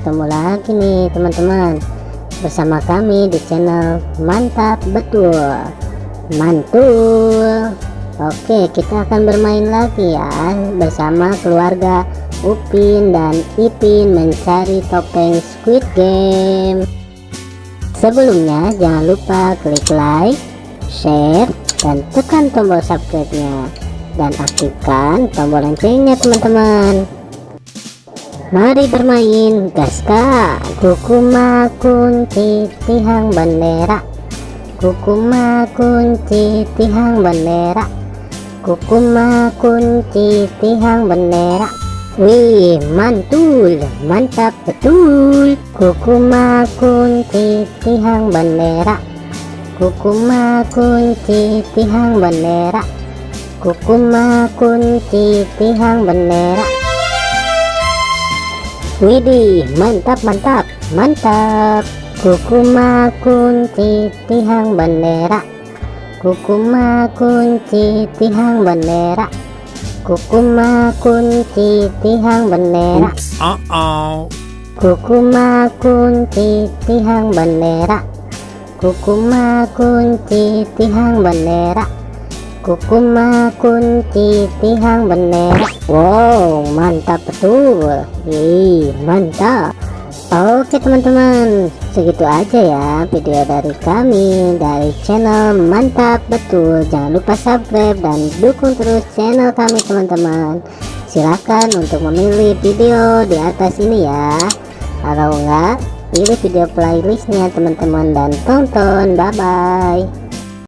ketemu lagi nih teman-teman bersama kami di channel Mantap Betul Mantul. Oke, kita akan bermain lagi ya bersama keluarga Upin dan Ipin mencari topeng Squid Game. Sebelumnya jangan lupa klik like, share, dan tekan tombol subscribe-nya dan aktifkan tombol loncengnya teman-teman. Mari bermain, gaska. Kukuma kunci tihang bendera, kukuma kunci tihang bendera, kukuma kunci tihang bendera. Wih, mantul, mantap betul. Kukuma kunci tihang bendera, kukuma kunci tihang bendera, kukuma kunci tihang bendera. Widih, mantap mantap mantap. Kukuma kunci tihang bendera, kukuma kunci tihang bendera, kukuma kunci tihang bendera. Kukuma kunci tihang bendera, kukuma kunci tihang bendera, kukuma kunci tihang bendera. Wow, mantap betul. Mantap. Oke teman-teman, segitu aja ya video dari kami dari channel Mantap Betul. Jangan lupa subscribe dan dukung terus channel kami teman-teman. Silahkan untuk memilih video di atas ini ya. Kalau enggak, pilih video playlistnya teman-teman dan tonton. Bye bye.